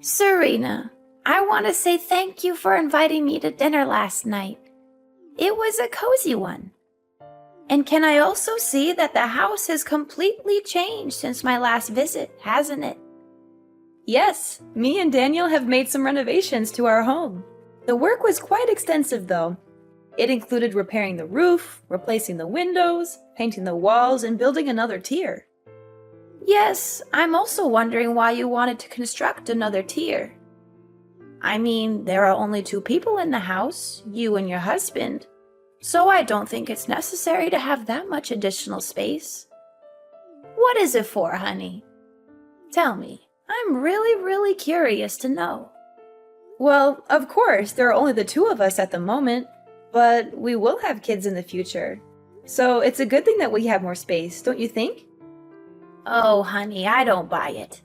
Serena, I want to say thank you for inviting me to dinner last night. It was a cozy one. And can I also see that the house has completely changed since my last visit, hasn't it? Yes, me and Daniel have made some renovations to our home. The work was quite extensive though. It included repairing the roof, replacing the windows, painting the walls, and building another tier. Yes, I'm also wondering why you wanted to construct another tier. I mean, there are only two people in the house, you and your husband, so I don't think it's necessary to have that much additional space. What is it for, honey? Tell me. I'm really curious to know. Well, of course, there are only the two of us at the moment, but we will have kids in the future. So it's a good thing that we have more space, don't you think? Oh, honey, I don't buy it.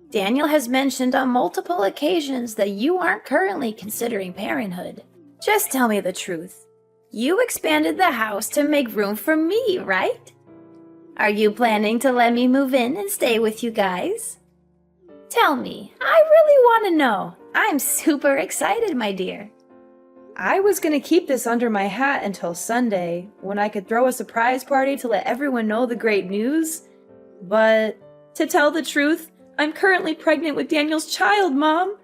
Daniel has mentioned on multiple occasions that you aren't currently considering parenthood. Just tell me the truth. You expanded the house to make room for me, right? Are you planning to let me move in and stay with you guys? Tell me, I really want to know. I'm super excited, my dear. I was gonna keep this under my hat until Sunday, when I could throw a surprise party to let everyone know the great news. But, to tell the truth, I'm currently pregnant with Daniel's child, Mom,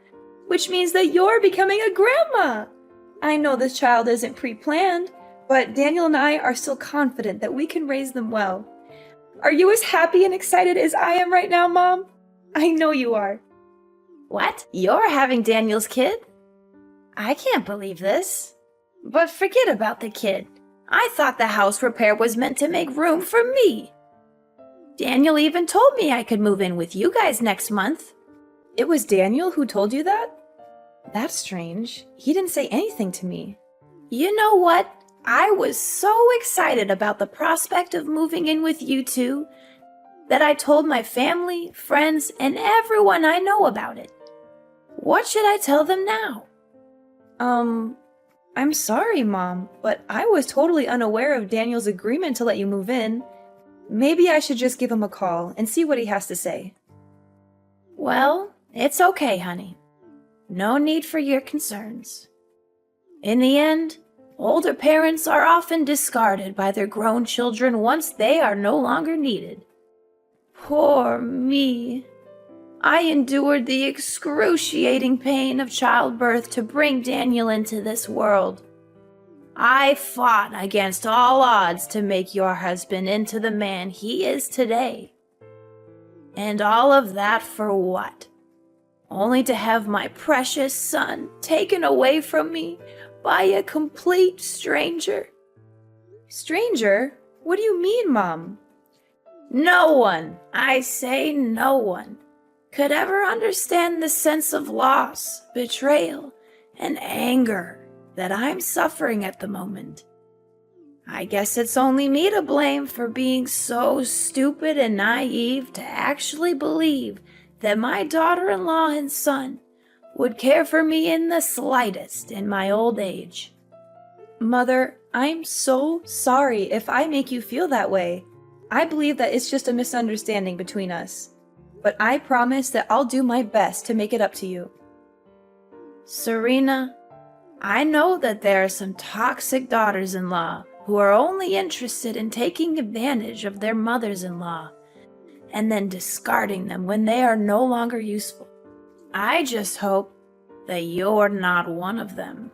which means that you're becoming a grandma. I know this child isn't pre-planned, but Daniel and I are still confident that we can raise them well. Are you as happy and excited as I am right now, Mom? I know you are. What? You're having Daniel's kid? I can't believe this. But forget about the kid. I thought the house repair was meant to make room for me. Daniel even told me I could move in with you guys next month. It was Daniel who told you that? That's strange. He didn't say anything to me. You know what? I was so excited about the prospect of moving in with you two that I told my family, friends, and everyone I know about it. What should I tell them now? I'm sorry, Mom, but I was totally unaware of Daniel's agreement to let you move in. Maybe I should just give him a call and see what he has to say. Well, it's okay, honey. No need for your concerns. In the end, older parents are often discarded by their grown children once they are no longer needed. Poor me. I endured the excruciating pain of childbirth to bring Daniel into this world. I fought against all odds to make your husband into the man he is today. And all of that for what? Only to have my precious son taken away from me by a complete stranger. Stranger? What do you mean, Mom? No one, I say no one, could ever understand the sense of loss, betrayal, and anger that I'm suffering at the moment. I guess it's only me to blame for being so stupid and naive to actually believe that my daughter-in-law and son would care for me in the slightest in my old age. Mother, I'm so sorry if I make you feel that way. I believe that it's just a misunderstanding between us. But I promise that I'll do my best to make it up to you. Serena, I know that there are some toxic daughters-in-law who are only interested in taking advantage of their mothers-in-law and then discarding them when they are no longer useful. I just hope that you're not one of them.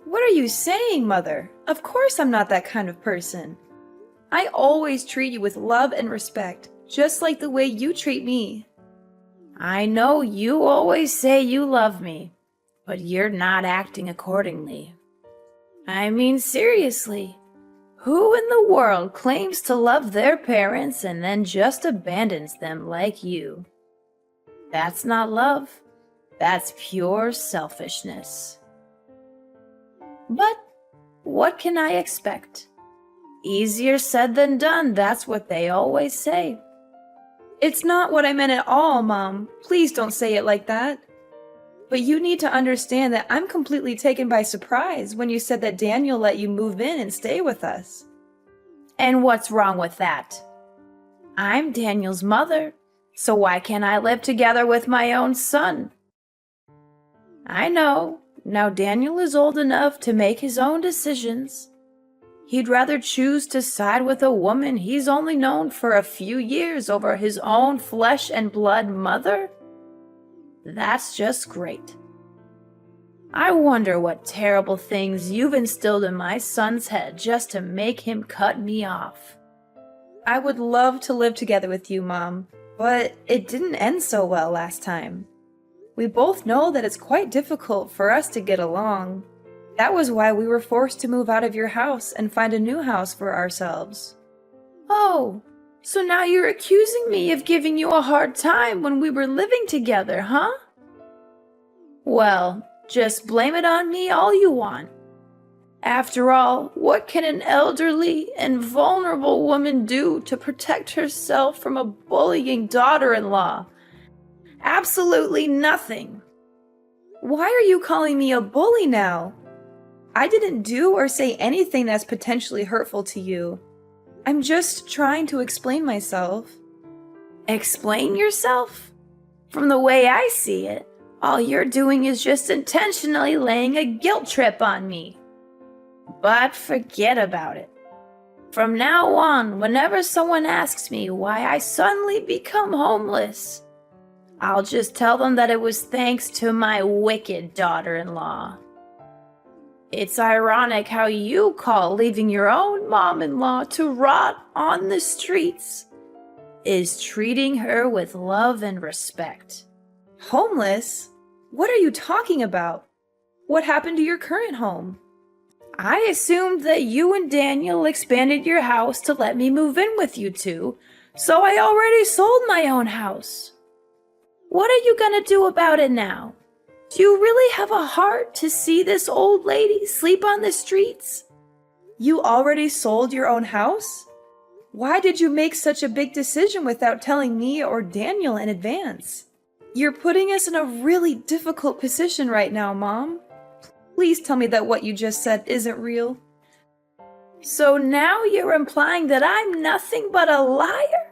What are you saying, Mother? Of course I'm not that kind of person. I always treat you with love and respect, just like the way you treat me. I know you always say you love me, but you're not acting accordingly. I mean, seriously, who in the world claims to love their parents and then just abandons them like you? That's not love. That's pure selfishness. But what can I expect? Easier said than done, that's what they always say. It's not what I meant at all, Mom. Please don't say it like that. But you need to understand that I'm completely taken by surprise when you said that Daniel let you move in and stay with us. And what's wrong with that? I'm Daniel's mother, so why can't I live together with my own son? I know. Now Daniel is old enough to make his own decisions. He'd rather choose to side with a woman he's only known for a few years over his own flesh and blood mother? That's just great. I wonder what terrible things you've instilled in my son's head just to make him cut me off. I would love to live together with you, Mom, but it didn't end so well last time. We both know that it's quite difficult for us to get along. That was why we were forced to move out of your house and find a new house for ourselves. Oh, so now you're accusing me of giving you a hard time when we were living together, huh? Well, just blame it on me all you want. After all, what can an elderly and vulnerable woman do to protect herself from a bullying daughter-in-law? Absolutely nothing. Why are you calling me a bully now? I didn't do or say anything that's potentially hurtful to you. I'm just trying to explain myself. Explain yourself? From the way I see it, all you're doing is just intentionally laying a guilt trip on me. But forget about it. From now on, whenever someone asks me why I suddenly become homeless, I'll just tell them that it was thanks to my wicked daughter-in-law. It's ironic how you call leaving your own mom-in-law to rot on the streets is treating her with love and respect. Homeless? What are you talking about? What happened to your current home? I assumed that you and Daniel expanded your house to let me move in with you two, so I already sold my own house. What are you gonna do about it now? Do you really have a heart to see this old lady sleep on the streets? You already sold your own house? Why did you make such a big decision without telling me or Daniel in advance? You're putting us in a really difficult position right now, Mom. Please tell me that what you just said isn't real. So now you're implying that I'm nothing but a liar?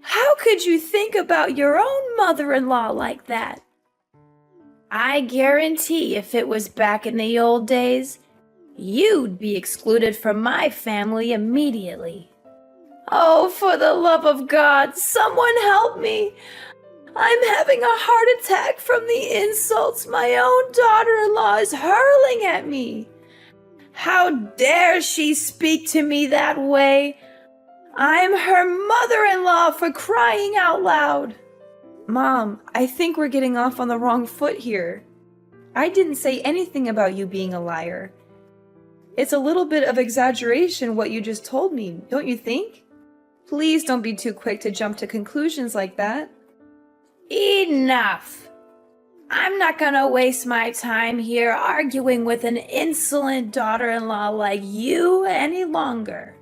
How could you think about your own mother-in-law like that? I guarantee if it was back in the old days, you'd be excluded from my family immediately. Oh, for the love of God, someone help me! I'm having a heart attack from the insults my own daughter-in-law is hurling at me. How dare she speak to me that way? I'm her mother-in-law, for crying out loud. Mom, I think we're getting off on the wrong foot here. I didn't say anything about you being a liar. It's a little bit of exaggeration what you just told me, don't you think? Please don't be too quick to jump to conclusions like that. Enough! I'm not gonna waste my time here arguing with an insolent daughter-in-law like you any longer.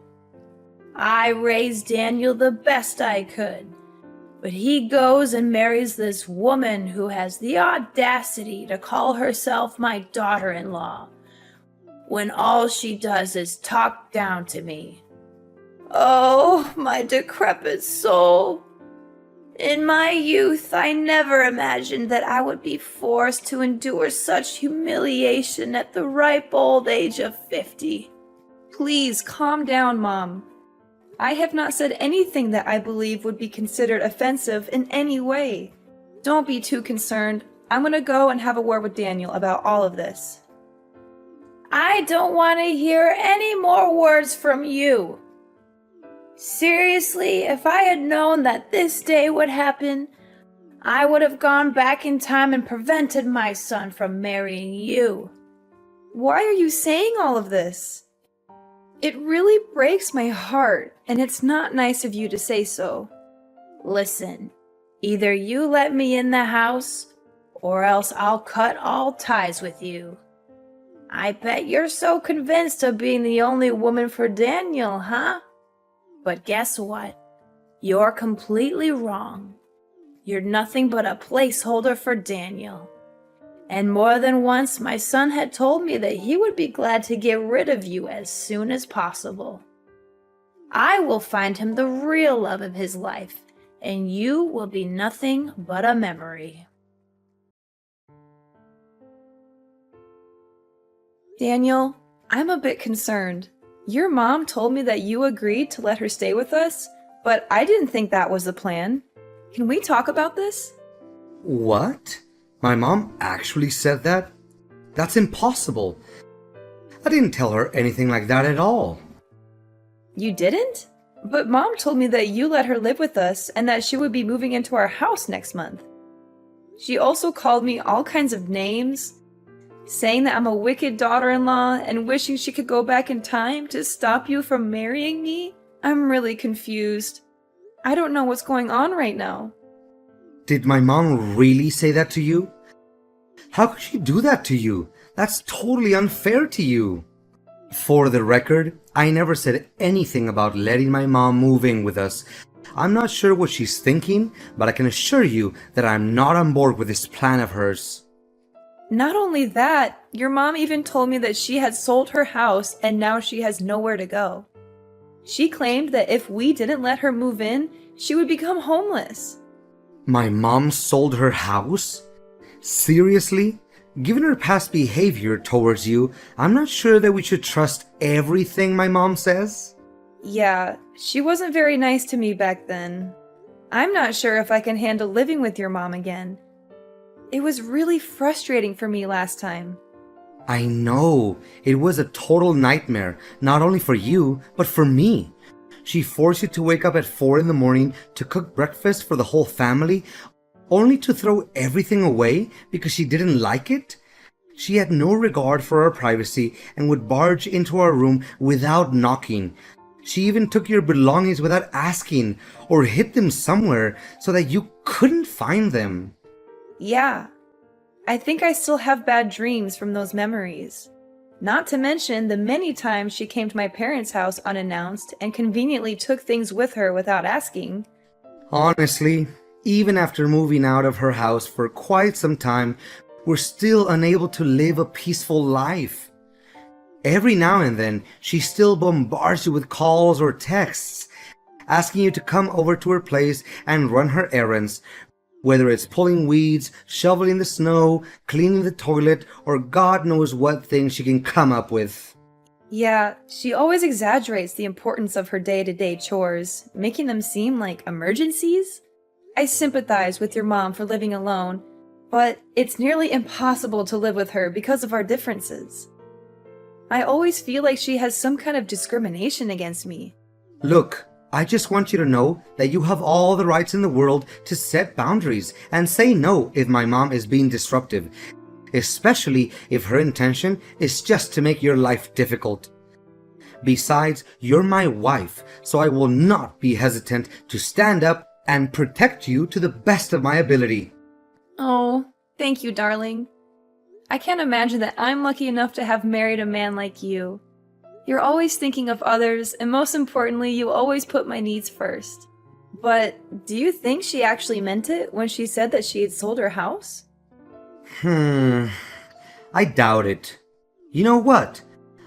I raised Daniel the best I could, but he goes and marries this woman who has the audacity to call herself my daughter-in-law, when all she does is talk down to me. Oh, my decrepit soul! In my youth, I never imagined that I would be forced to endure such humiliation at the ripe old age of 50. Please calm down, Mom. I have not said anything that I believe would be considered offensive in any way. Don't be too concerned. I'm gonna go and have a word with Daniel about all of this. I don't want to hear any more words from you. Seriously, if I had known that this day would happen, I would have gone back in time and prevented my son from marrying you. Why are you saying all of this? It really breaks my heart, and it's not nice of you to say so. Listen, either you let me in the house, or else I'll cut all ties with you. I bet you're so convinced of being the only woman for Daniel, huh? But guess what? You're completely wrong. You're nothing but a placeholder for Daniel. And more than once, my son had told me that he would be glad to get rid of you as soon as possible. I will find him the real love of his life, and you will be nothing but a memory. Daniel, I'm a bit concerned. Your mom told me that you agreed to let her stay with us, but I didn't think that was the plan. Can we talk about this? What? My mom actually said that? That's impossible. I didn't tell her anything like that at all. You didn't? But Mom told me that you let her live with us and that she would be moving into our house next month. She also called me all kinds of names, saying that I'm a wicked daughter-in-law and wishing she could go back in time to stop you from marrying me. I'm really confused. I don't know what's going on right now. Did my mom really say that to you? How could she do that to you? That's totally unfair to you. For the record, I never said anything about letting my mom move in with us. I'm not sure what she's thinking, but I can assure you that I'm not on board with this plan of hers. Not only that, your mom even told me that she had sold her house and now she has nowhere to go. She claimed that if we didn't let her move in, she would become homeless. My mom sold her house? Seriously? Given her past behavior towards you, I'm not sure that we should trust everything my mom says. Yeah, she wasn't very nice to me back then. I'm not sure if I can handle living with your mom again. It was really frustrating for me last time. I know. It was a total nightmare, not only for you, but for me. She forced you to wake up at 4 in the morning to cook breakfast for the whole family, only to throw everything away because she didn't like it? She had no regard for our privacy and would barge into our room without knocking. She even took your belongings without asking or hid them somewhere so that you couldn't find them. Yeah, I think I still have bad dreams from those memories. Not to mention the many times she came to my parents' house unannounced and conveniently took things with her without asking. Honestly, even after moving out of her house for quite some time, we're still unable to live a peaceful life. Every now and then, she still bombards you with calls or texts, asking you to come over to her place and run her errands, whether it's pulling weeds, shoveling the snow, cleaning the toilet, or God knows what things she can come up with. Yeah, she always exaggerates the importance of her day-to-day chores, making them seem like emergencies. I sympathize with your mom for living alone, but it's nearly impossible to live with her because of our differences. I always feel like she has some kind of discrimination against me. Look, I just want you to know that you have all the rights in the world to set boundaries and say no if my mom is being disruptive, especially if her intention is just to make your life difficult. Besides, you're my wife, so I will not be hesitant to stand up and protect you to the best of my ability. Oh, thank you, darling. I can't imagine that I'm lucky enough to have married a man like you. You're always thinking of others, and most importantly, you always put my needs first. But do you think she actually meant it when she said that she had sold her house? I doubt it. You know what?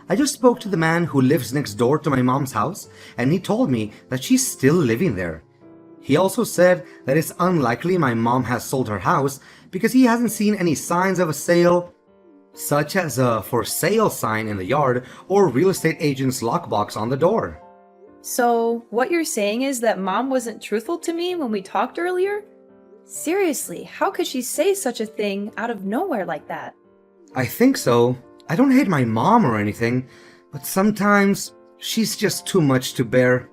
I just spoke to the man who lives next door to my mom's house, and he told me that she's still living there. He also said that it's unlikely my mom has sold her house because he hasn't seen any signs of a sale, such as a for sale sign in the yard or real estate agent's lockbox on the door. So, what you're saying is that Mom wasn't truthful to me when we talked earlier? Seriously, how could she say such a thing out of nowhere like that? I think so. I don't hate my mom or anything, but sometimes she's just too much to bear.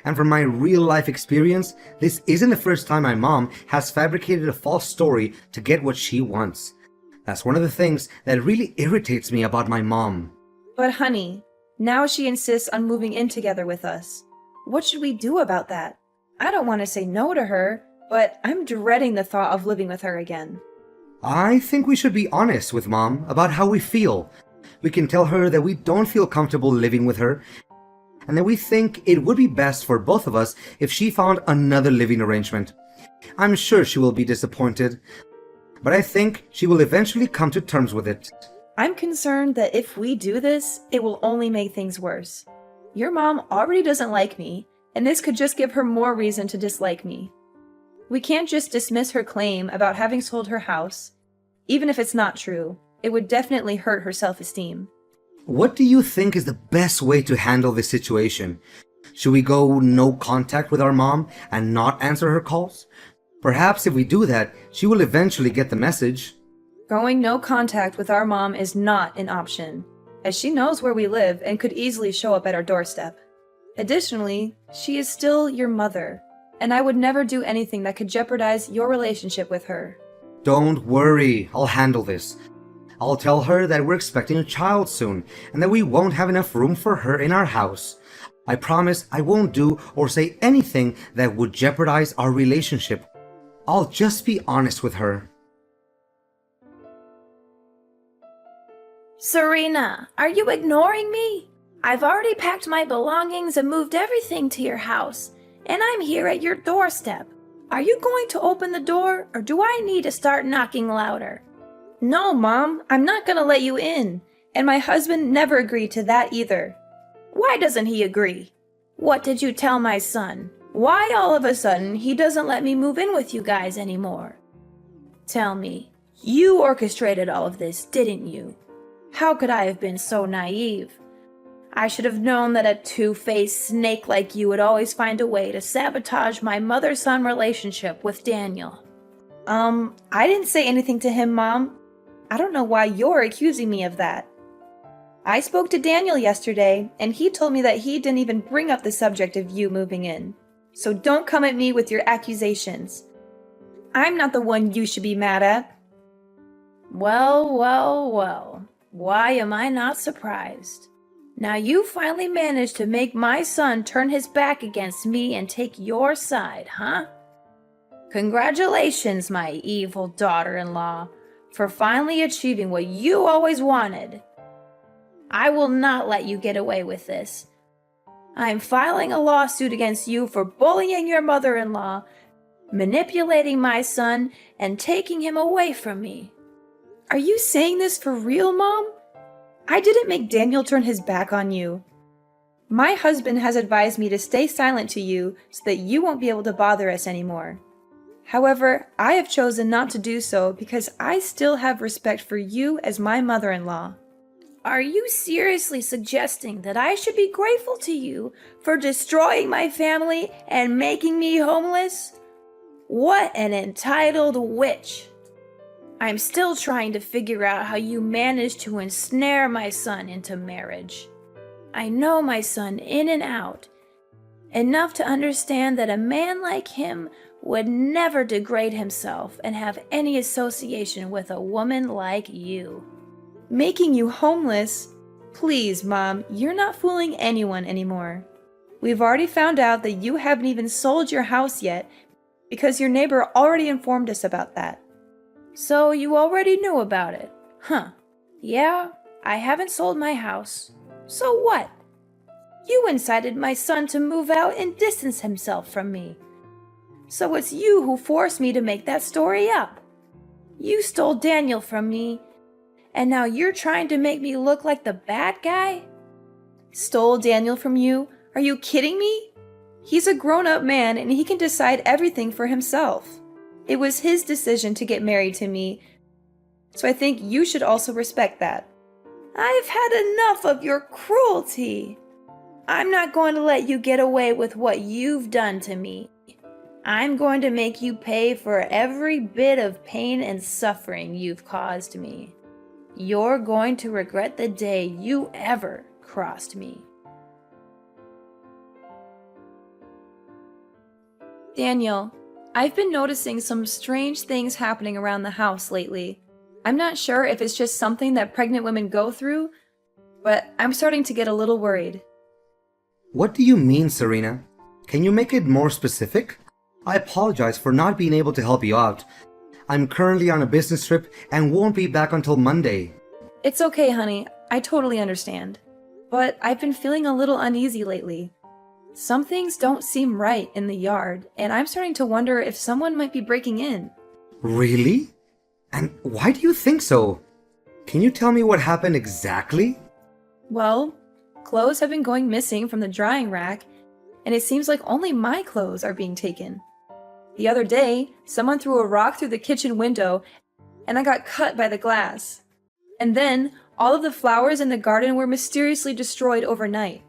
And from my real life experience, this isn't the first time my mom has fabricated a false story to get what she wants. That's one of the things that really irritates me about my mom. But honey, now she insists on moving in together with us. What should we do about that? I don't want to say no to her, but I'm dreading the thought of living with her again. I think we should be honest with Mom about how we feel. We can tell her that we don't feel comfortable living with her, and that we think it would be best for both of us if she found another living arrangement. I'm sure she will be disappointed, but I think she will eventually come to terms with it. I'm concerned that if we do this, it will only make things worse. Your mom already doesn't like me, and this could just give her more reason to dislike me. We can't just dismiss her claim about having sold her house. Even if it's not true, it would definitely hurt her self-esteem. What do you think is the best way to handle this situation? Should we go no contact with our mom and not answer her calls? Perhaps if we do that, she will eventually get the message. Going no contact with our mom is not an option, as she knows where we live and could easily show up at our doorstep. Additionally, she is still your mother, and I would never do anything that could jeopardize your relationship with her. Don't worry, I'll handle this. I'll tell her that we're expecting a child soon and that we won't have enough room for her in our house. I promise I won't do or say anything that would jeopardize our relationship. I'll just be honest with her. Serena, are you ignoring me? I've already packed my belongings and moved everything to your house, and I'm here at your doorstep. Are you going to open the door, or do I need to start knocking louder? No, Mom, I'm not gonna let you in, and my husband never agreed to that either. Why doesn't he agree? What did you tell my son? Why all of a sudden he doesn't let me move in with you guys anymore? Tell me, you orchestrated all of this, didn't you? How could I have been so naive? I should have known that a two-faced snake like you would always find a way to sabotage my mother-son relationship with Daniel. I didn't say anything to him, Mom. I don't know why you're accusing me of that. I spoke to Daniel yesterday, and he told me that he didn't even bring up the subject of you moving in. So don't come at me with your accusations. I'm not the one you should be mad at. Well, well, well. Why am I not surprised? Now you finally managed to make my son turn his back against me and take your side, huh? Congratulations, my evil daughter-in-law, for finally achieving what you always wanted. I will not let you get away with this. I'm filing a lawsuit against you for bullying your mother-in-law, manipulating my son, and taking him away from me. Are you saying this for real, Mom? I didn't make Daniel turn his back on you. My husband has advised me to stay silent to you so that you won't be able to bother us anymore. However, I have chosen not to do so because I still have respect for you as my mother-in-law. Are you seriously suggesting that I should be grateful to you for destroying my family and making me homeless? What an entitled witch! I'm still trying to figure out how you managed to ensnare my son into marriage. I know my son in and out, enough to understand that a man like him would never degrade himself and have any association with a woman like you. Making you homeless? Please, Mom, you're not fooling anyone anymore. We've already found out that you haven't even sold your house yet because your neighbor already informed us about that. So you already knew about it? Huh. Yeah, I haven't sold my house. So what? You incited my son to move out and distance himself from me. So it's you who forced me to make that story up. You stole Daniel from me, and now you're trying to make me look like the bad guy? Stole Daniel from you? Are you kidding me? He's a grown-up man and he can decide everything for himself. It was his decision to get married to me, so I think you should also respect that. I've had enough of your cruelty. I'm not going to let you get away with what you've done to me. I'm going to make you pay for every bit of pain and suffering you've caused me. You're going to regret the day you ever crossed me. Daniel, I've been noticing some strange things happening around the house lately. I'm not sure if it's just something that pregnant women go through, but I'm starting to get a little worried. What do you mean, Serena? Can you make it more specific? I apologize for not being able to help you out. I'm currently on a business trip and won't be back until Monday. It's okay, honey. I totally understand. But I've been feeling a little uneasy lately. Some things don't seem right in the yard, and I'm starting to wonder if someone might be breaking in. Really? And why do you think so? Can you tell me what happened exactly? Well, clothes have been going missing from the drying rack, and it seems like only my clothes are being taken. The other day, someone threw a rock through the kitchen window, and I got cut by the glass. And then, All of the flowers in the garden were mysteriously destroyed overnight.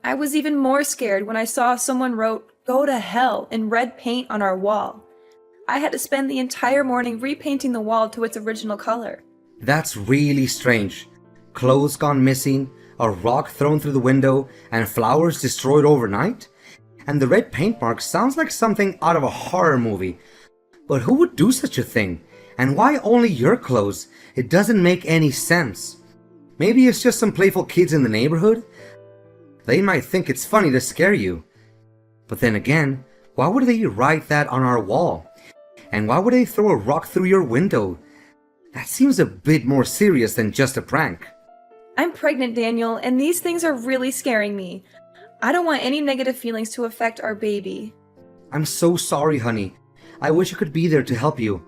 I was even more scared when I saw someone wrote, "Go to hell," in red paint on our wall. I had to spend the entire morning repainting the wall to its original color. That's really strange. Clothes gone missing, a rock thrown through the window, and flowers destroyed overnight? And the red paint mark sounds like something out of a horror movie. But who would do such a thing? And why only your clothes? It doesn't make any sense. Maybe it's just some playful kids in the neighborhood? They might think it's funny to scare you. But then again, why would they write that on our wall? And why would they throw a rock through your window? That seems a bit more serious than just a prank. I'm pregnant, Daniel, and these things are really scaring me. I don't want any negative feelings to affect our baby. I'm so sorry, honey. I wish I could be there to help you.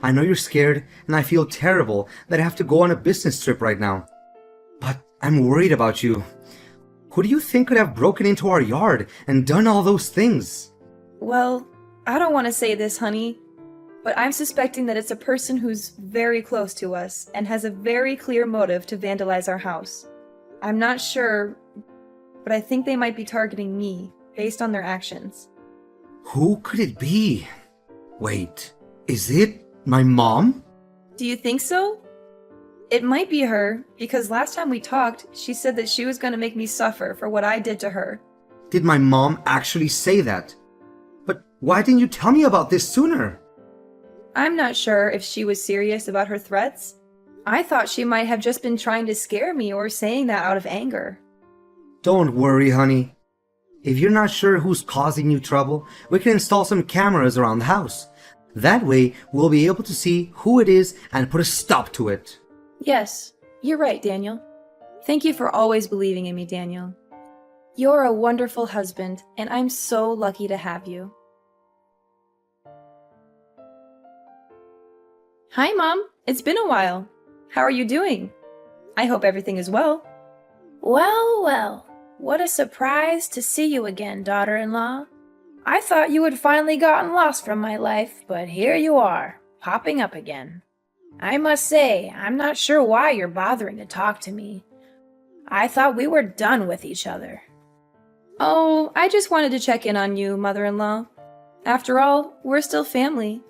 I know you're scared, and I feel terrible that I have to go on a business trip right now. But I'm worried about you. Who do you think could have broken into our yard and done all those things? Well, I don't want to say this, honey, but I'm suspecting that it's a person who's very close to us and has a very clear motive to vandalize our house. I'm not sure, but I think they might be targeting me based on their actions. Who could it be? Wait, is it my mom? Do you think so? It might be her, because last time we talked, she said that she was going to make me suffer for what I did to her. Did my mom actually say that? But why didn't you tell me about this sooner? I'm not sure if she was serious about her threats. I thought she might have just been trying to scare me or saying that out of anger. Don't worry, honey. If you're not sure who's causing you trouble, we can install some cameras around the house. That way, we'll be able to see who it is and put a stop to it. Yes, you're right, Daniel. Thank you for always believing in me, Daniel. You're a wonderful husband, and I'm so lucky to have you. Hi, Mom. It's been a while. How are you doing? I hope everything is well. Well, well, what a surprise to see you again, daughter-in-law. I thought you had finally gotten lost from my life, but here you are, popping up again. I must say, I'm not sure why you're bothering to talk to me. I thought we were done with each other. Oh, I just wanted to check in on you, mother-in-law. After all, we're still family.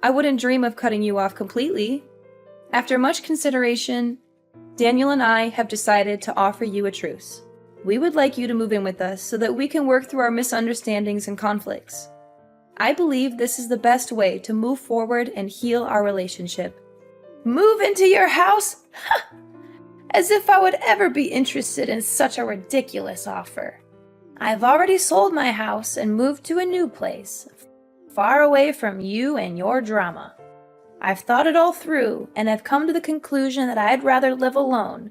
I wouldn't dream of cutting you off completely. After much consideration, Daniel and I have decided to offer you a truce. We would like you to move in with us so that we can work through our misunderstandings and conflicts. I believe this is the best way to move forward and heal our relationship. Move into your house? As if I would ever be interested in such a ridiculous offer. I've already sold my house and moved to a new place, far away from you and your drama. I've thought it all through, and I've come to the conclusion that I'd rather live alone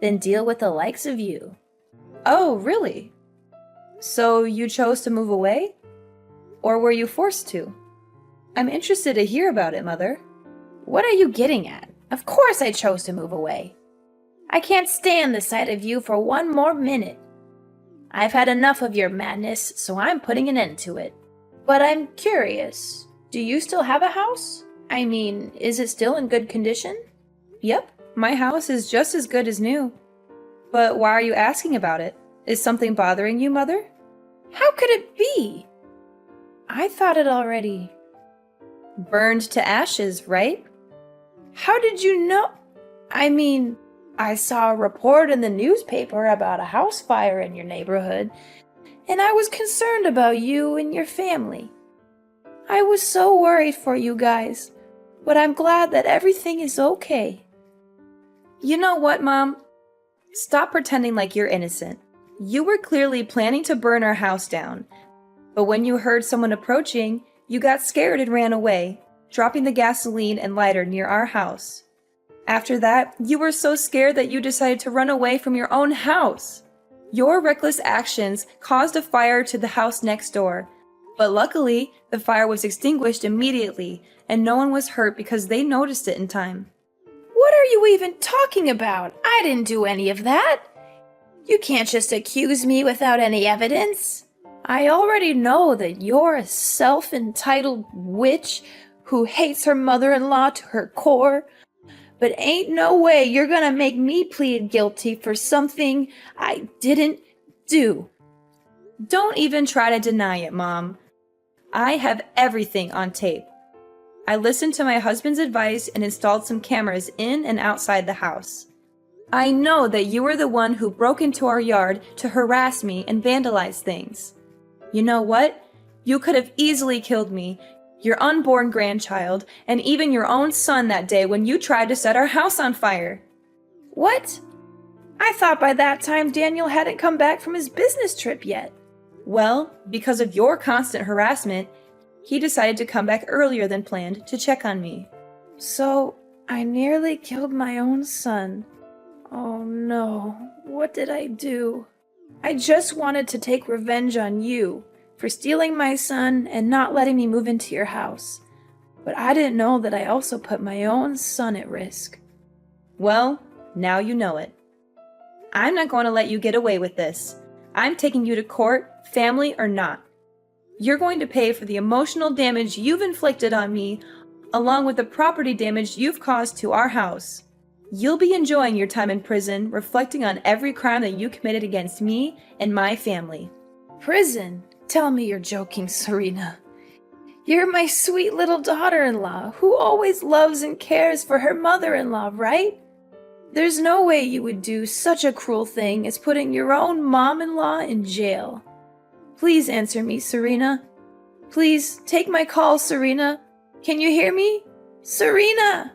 than deal with the likes of you. Oh, really? So you chose to move away? Or were you forced to? I'm interested to hear about it, Mother. What are you getting at? Of course I chose to move away. I can't stand the sight of you for one more minute. I've had enough of your madness, so I'm putting an end to it. But I'm curious, do you still have a house? I mean, is it still in good condition? Yep, my house is just as good as new. But why are you asking about it? Is something bothering you, Mother? How could it be? I thought it already burned to ashes, right? How did you know? I mean, I saw a report in the newspaper about a house fire in your neighborhood, and I was concerned about you and your family. I was so worried for you guys, but I'm glad that everything is okay. You know what, Mom? Stop pretending like you're innocent. You were clearly planning to burn our house down, but when you heard someone approaching, you got scared and ran away, dropping the gasoline and lighter near our house. After that, you were so scared that you decided to run away from your own house. Your reckless actions caused a fire to the house next door, but luckily, the fire was extinguished immediately, and no one was hurt because they noticed it in time. What are you even talking about? I didn't do any of that. You can't just accuse me without any evidence. I already know that you're a self-entitled witch who hates her mother-in-law to her core. but ain't no way you're gonna make me plead guilty for something I didn't do. Don't even try to deny it, Mom. I have everything on tape. I listened to my husband's advice and installed some cameras in and outside the house. I know that you were the one who broke into our yard to harass me and vandalize things. You know what? You could have easily killed me, your unborn grandchild, and even your own son that day when you tried to set our house on fire. What? I thought by that time Daniel hadn't come back from his business trip yet. Well, because of your constant harassment, he decided to come back earlier than planned to check on me. So, I nearly killed my own son. Oh no, what did I do? I just wanted to take revenge on you for stealing my son and not letting me move into your house. But I didn't know that I also put my own son at risk. Well, now you know it. I'm not going to let you get away with this. I'm taking you to court, family or not. You're going to pay for the emotional damage you've inflicted on me, along with the property damage you've caused to our house. You'll be enjoying your time in prison, reflecting on every crime that you committed against me and my family. Prison? Tell me you're joking, Serena. You're my sweet little daughter-in-law who always loves and cares for her mother-in-law, right? There's no way you would do such a cruel thing as putting your own mom-in-law in jail. Please answer me, Serena. Please take my call, Serena. Can you hear me? Serena!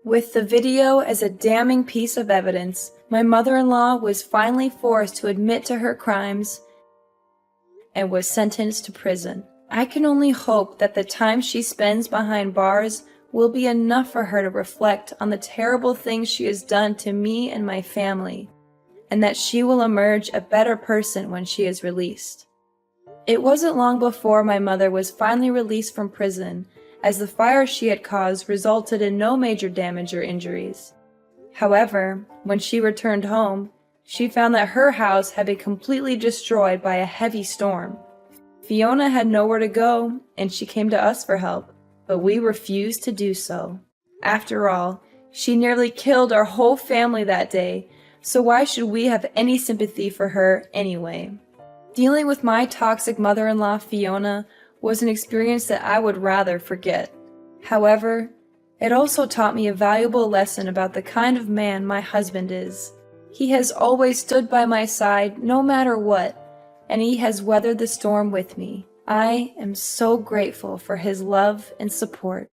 With the video as a damning piece of evidence, my mother-in-law was finally forced to admit to her crimes and was sentenced to prison. I can only hope that the time she spends behind bars will be enough for her to reflect on the terrible things she has done to me and my family, and that she will emerge a better person when she is released. It wasn't long before my mother was finally released from prison, as the fire she had caused resulted in no major damage or injuries. However, when she returned home, she found that her house had been completely destroyed by a heavy storm. Fiona had nowhere to go, and she came to us for help, but we refused to do so. After all, she nearly killed our whole family that day, so why should we have any sympathy for her anyway? Dealing with my toxic mother-in-law, Fiona, was an experience that I would rather forget. However, it also taught me a valuable lesson about the kind of man my husband is. He has always stood by my side no matter what, and he has weathered the storm with me. I am so grateful for his love and support.